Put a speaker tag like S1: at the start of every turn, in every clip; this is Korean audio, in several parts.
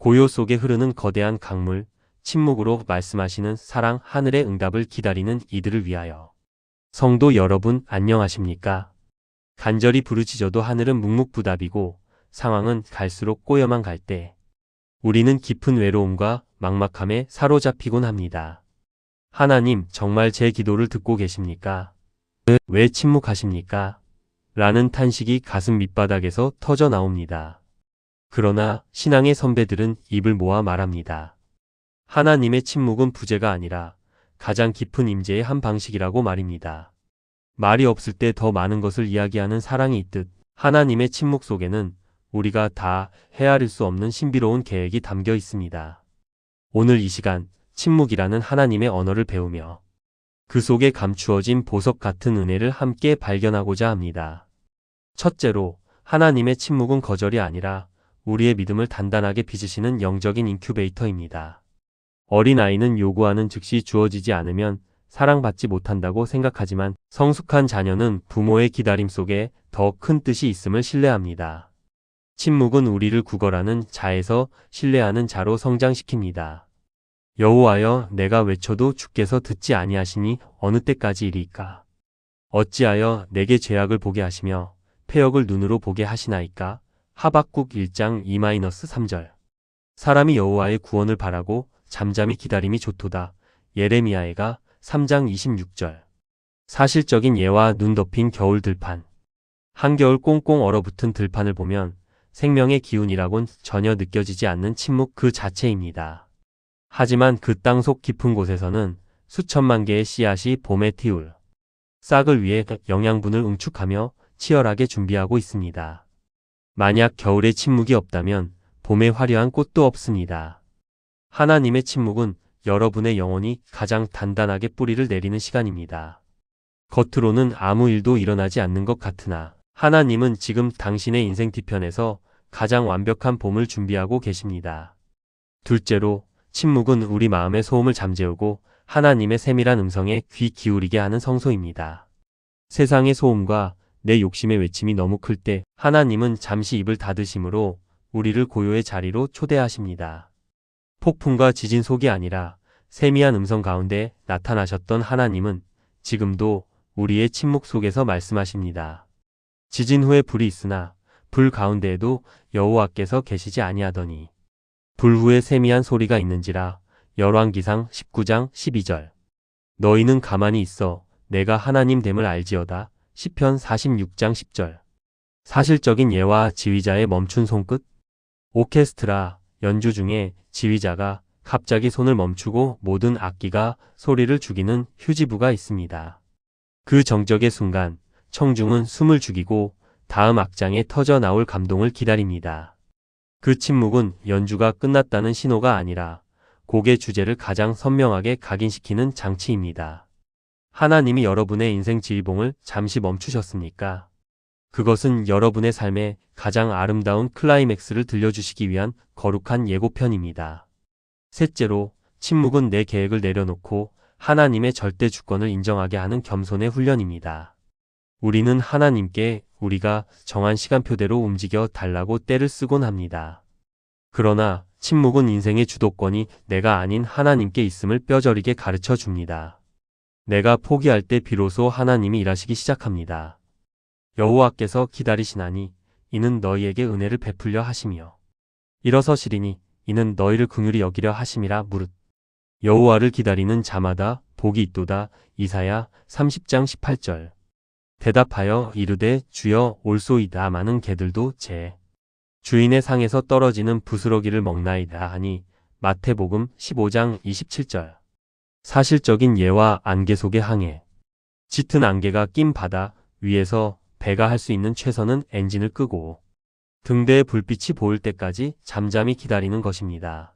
S1: 고요 속에 흐르는 거대한 강물, 침묵으로 말씀하시는 사랑 하늘의 응답을 기다리는 이들을 위하여. 성도 여러분 안녕하십니까? 간절히 부르짖어도 하늘은 묵묵부답이고 상황은 갈수록 꼬여만 갈 때 우리는 깊은 외로움과 막막함에 사로잡히곤 합니다. 하나님 정말 제 기도를 듣고 계십니까? 왜 침묵하십니까? 라는 탄식이 가슴 밑바닥에서 터져 나옵니다. 그러나 신앙의 선배들은 입을 모아 말합니다. 하나님의 침묵은 부재가 아니라 가장 깊은 임재의 한 방식이라고 말입니다. 말이 없을 때 더 많은 것을 이야기하는 사랑이 있듯 하나님의 침묵 속에는 우리가 다 헤아릴 수 없는 신비로운 계획이 담겨 있습니다. 오늘 이 시간 침묵이라는 하나님의 언어를 배우며 그 속에 감추어진 보석 같은 은혜를 함께 발견하고자 합니다. 첫째로 하나님의 침묵은 거절이 아니라 우리의 믿음을 단단하게 빚으시는 영적인 인큐베이터입니다. 어린아이는 요구하는 즉시 주어지지 않으면 사랑받지 못한다고 생각하지만 성숙한 자녀는 부모의 기다림 속에 더 큰 뜻이 있음을 신뢰합니다. 침묵은 우리를 구걸하는 자에서 신뢰하는 자로 성장시킵니다. 여호와여 내가 외쳐도 주께서 듣지 아니하시니 어느 때까지이리까? 어찌하여 내게 죄악을 보게 하시며 패역을 눈으로 보게 하시나이까? 하박국 1장 2-3절. 사람이 여호와의 구원을 바라고 잠잠히 기다림이 좋도다. 예레미야가 3장 26절. 사실적인 예와 눈 덮인 겨울 들판. 한겨울 꽁꽁 얼어붙은 들판을 보면 생명의 기운이라곤 전혀 느껴지지 않는 침묵 그 자체입니다. 하지만 그 땅속 깊은 곳에서는 수천만 개의 씨앗이 봄에 튀울 싹을 위해 영양분을 응축하며 치열하게 준비하고 있습니다. 만약 겨울에 침묵이 없다면 봄에 화려한 꽃도 없습니다. 하나님의 침묵은 여러분의 영혼이 가장 단단하게 뿌리를 내리는 시간입니다. 겉으로는 아무 일도 일어나지 않는 것 같으나 하나님은 지금 당신의 인생 뒤편에서 가장 완벽한 봄을 준비하고 계십니다. 둘째로 침묵은 우리 마음의 소음을 잠재우고 하나님의 세밀한 음성에 귀 기울이게 하는 성소입니다. 세상의 소음과 내 욕심의 외침이 너무 클 때 하나님은 잠시 입을 닫으심으로 우리를 고요의 자리로 초대하십니다. 폭풍과 지진 속이 아니라 세미한 음성 가운데 나타나셨던 하나님은 지금도 우리의 침묵 속에서 말씀하십니다. 지진 후에 불이 있으나 불 가운데에도 여호와께서 계시지 아니하더니 불 후에 세미한 소리가 있는지라. 열왕기상 19장 12절. 너희는 가만히 있어 내가 하나님 됨을 알지어다. 시편 46장 10절. 사실적인 예와 지휘자의 멈춘 손끝. 오케스트라 연주 중에 지휘자가 갑자기 손을 멈추고 모든 악기가 소리를 죽이는 휴지부가 있습니다. 그 정적의 순간 청중은 숨을 죽이고 다음 악장에 터져 나올 감동을 기다립니다. 그 침묵은 연주가 끝났다는 신호가 아니라 곡의 주제를 가장 선명하게 각인시키는 장치입니다. 하나님이 여러분의 인생 지휘봉을 잠시 멈추셨습니까? 그것은 여러분의 삶의 가장 아름다운 클라이맥스를 들려주시기 위한 거룩한 예고편입니다. 셋째로, 침묵은 내 계획을 내려놓고 하나님의 절대 주권을 인정하게 하는 겸손의 훈련입니다. 우리는 하나님께 우리가 정한 시간표대로 움직여 달라고 떼를 쓰곤 합니다. 그러나 침묵은 인생의 주도권이 내가 아닌 하나님께 있음을 뼈저리게 가르쳐 줍니다. 내가 포기할 때 비로소 하나님이 일하시기 시작합니다. 여호와께서 기다리시나니 이는 너희에게 은혜를 베풀려 하시며 일어서시리니 이는 너희를 긍휼히 여기려 하심이라 무릇. 여호와를 기다리는 자마다 복이 있도다. 이사야 30장 18절. 대답하여 이르되 주여 올소이다. 많은 개들도 제 주인의 상에서 떨어지는 부스러기를 먹나이다 하니 마태복음 15장 27절. 사실적인 예와 안개 속의 항해. 짙은 안개가 낀 바다 위에서 배가 할 수 있는 최선은 엔진을 끄고 등대의 불빛이 보일 때까지 잠잠히 기다리는 것입니다.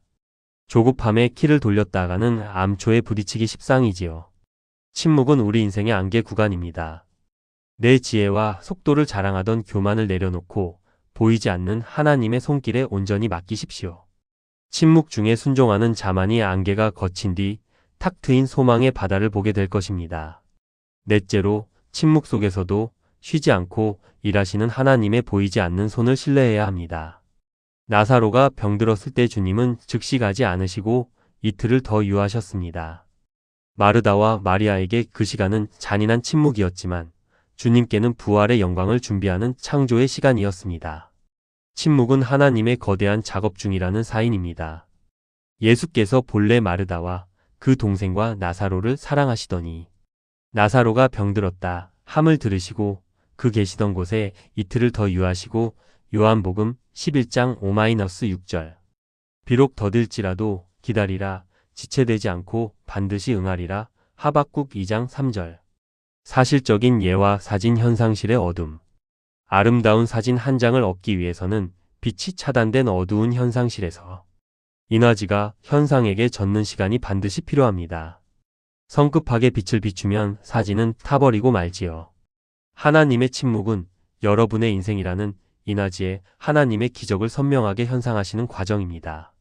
S1: 조급함에 키를 돌렸다가는 암초에 부딪히기 십상이지요. 침묵은 우리 인생의 안개 구간입니다. 내 지혜와 속도를 자랑하던 교만을 내려놓고 보이지 않는 하나님의 손길에 온전히 맡기십시오. 침묵 중에 순종하는 자만이 안개가 거친 뒤 탁 트인 소망의 바다를 보게 될 것입니다. 넷째로, 침묵 속에서도 쉬지 않고 일하시는 하나님의 보이지 않는 손을 신뢰해야 합니다. 나사로가 병들었을 때 주님은 즉시 가지 않으시고 이틀을 더 유하셨습니다. 마르다와 마리아에게 그 시간은 잔인한 침묵이었지만 주님께는 부활의 영광을 준비하는 창조의 시간이었습니다. 침묵은 하나님의 거대한 작업 중이라는 사인입니다. 예수께서 본래 마르다와 그 동생과 나사로를 사랑하시더니 나사로가 병들었다 함을 들으시고 그 계시던 곳에 이틀을 더 유하시고 요한복음 11장 5-6절 비록 더딜지라도 기다리라 지체되지 않고 반드시 응하리라 하박국 2장 3절 사실적인 예와 사진 현상실의 어둠 아름다운 사진 한 장을 얻기 위해서는 빛이 차단된 어두운 현상실에서 인화지가 현상에게 젖는 시간이 반드시 필요합니다. 성급하게 빛을 비추면 사진은 타버리고 말지요. 하나님의 침묵은 여러분의 인생이라는 인화지에 하나님의 기적을 선명하게 현상하시는 과정입니다.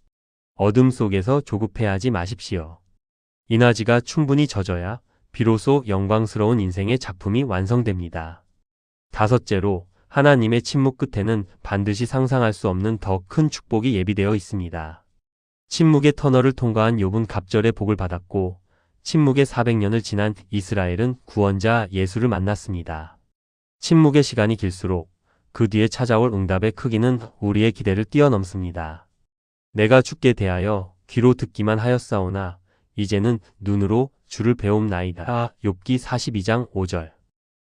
S1: 어둠 속에서 조급해하지 마십시오. 인화지가 충분히 젖어야 비로소 영광스러운 인생의 작품이 완성됩니다. 다섯째로 하나님의 침묵 끝에는 반드시 상상할 수 없는 더 큰 축복이 예비되어 있습니다. 침묵의 터널을 통과한 욥은 갑절의 복을 받았고 침묵의 400년을 지난 이스라엘은 구원자 예수를 만났습니다. 침묵의 시간이 길수록 그 뒤에 찾아올 응답의 크기는 우리의 기대를 뛰어넘습니다. 내가 주께 대하여 귀로 듣기만 하였사오나 이제는 눈으로 주를 배움나이다. 욥기 42장 5절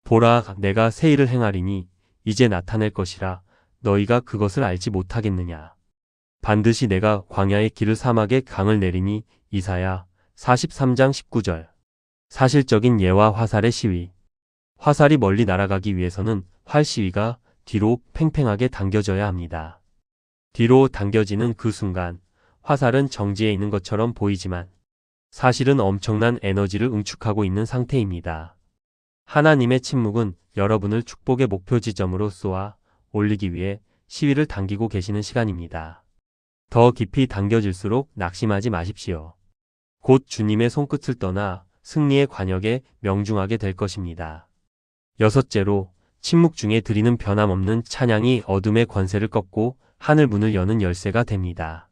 S1: 보라 내가 새 일을 행하리니 이제 나타낼 것이라 너희가 그것을 알지 못하겠느냐. 반드시 내가 광야의 길을 사막에 강을 내리니 이사야 43장 19절 사실적인 예와 화살의 시위 화살이 멀리 날아가기 위해서는 활 시위가 뒤로 팽팽하게 당겨져야 합니다. 뒤로 당겨지는 그 순간 화살은 정지해 있는 것처럼 보이지만 사실은 엄청난 에너지를 응축하고 있는 상태입니다. 하나님의 침묵은 여러분을 축복의 목표 지점으로 쏘아 올리기 위해 시위를 당기고 계시는 시간입니다. 더 깊이 당겨질수록 낙심하지 마십시오. 곧 주님의 손끝을 떠나 승리의 관역에 명중하게 될 것입니다. 여섯째로 침묵 중에 드리는 변함없는 찬양이 어둠의 권세를 꺾고 하늘 문을 여는 열쇠가 됩니다.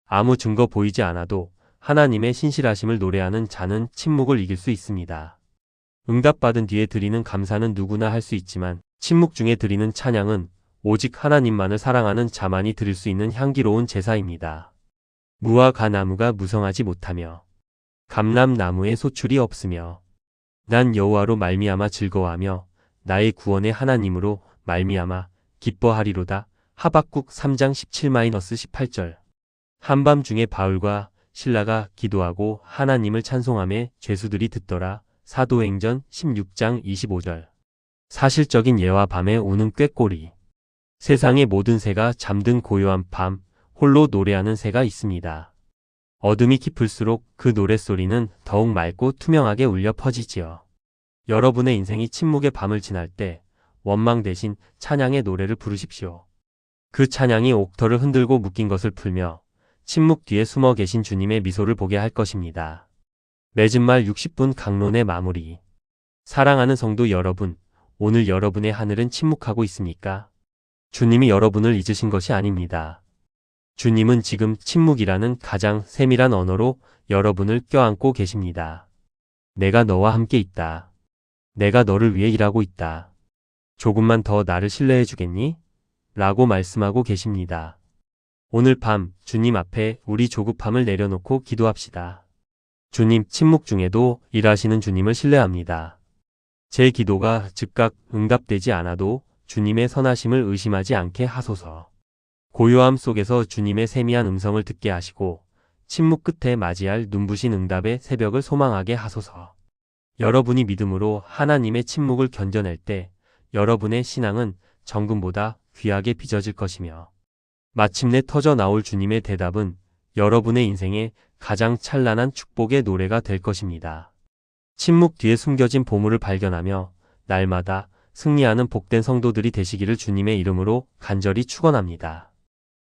S1: 아무 증거 보이지 않아도 하나님의 신실하심을 노래하는 자는 침묵을 이길 수 있습니다. 응답받은 뒤에 드리는 감사는 누구나 할 수 있지만 침묵 중에 드리는 찬양은 오직 하나님만을 사랑하는 자만이 드릴 수 있는 향기로운 제사입니다. 무화 가나무가 무성하지 못하며 감람나무에 소출이 없으며 난 여호와로 말미암아 즐거워하며 나의 구원의 하나님으로 말미암아 기뻐하리로다. 하박국 3장 17-18절 한밤중에 바울과 실라가 기도하고 하나님을 찬송하며 죄수들이 듣더라. 사도행전 16장 25절 사실적인 예와 밤에 우는 꾀꼬리 세상의 모든 새가 잠든 고요한 밤 홀로 노래하는 새가 있습니다. 어둠이 깊을수록 그 노랫소리는 더욱 맑고 투명하게 울려 퍼지지요. 여러분의 인생이 침묵의 밤을 지날 때 원망 대신 찬양의 노래를 부르십시오. 그 찬양이 옥터를 흔들고 묶인 것을 풀며 침묵 뒤에 숨어 계신 주님의 미소를 보게 할 것입니다. 맺은 말 60분 강론의 마무리. 사랑하는 성도 여러분, 오늘 여러분의 하늘은 침묵하고 있습니까? 주님이 여러분을 잊으신 것이 아닙니다. 주님은 지금 침묵이라는 가장 세밀한 언어로 여러분을 껴안고 계십니다. 내가 너와 함께 있다. 내가 너를 위해 일하고 있다. 조금만 더 나를 신뢰해 주겠니? 라고 말씀하고 계십니다. 오늘 밤 주님 앞에 우리 조급함을 내려놓고 기도합시다. 주님, 침묵 중에도 일하시는 주님을 신뢰합니다. 제 기도가 즉각 응답되지 않아도 주님의 선하심을 의심하지 않게 하소서. 고요함 속에서 주님의 세미한 음성을 듣게 하시고 침묵 끝에 맞이할 눈부신 응답의 새벽을 소망하게 하소서. 여러분이 믿음으로 하나님의 침묵을 견뎌낼 때 여러분의 신앙은 정금보다 귀하게 빚어질 것이며 마침내 터져 나올 주님의 대답은 여러분의 인생의 가장 찬란한 축복의 노래가 될 것입니다. 침묵 뒤에 숨겨진 보물을 발견하며 날마다 승리하는 복된 성도들이 되시기를 주님의 이름으로 간절히 축원합니다.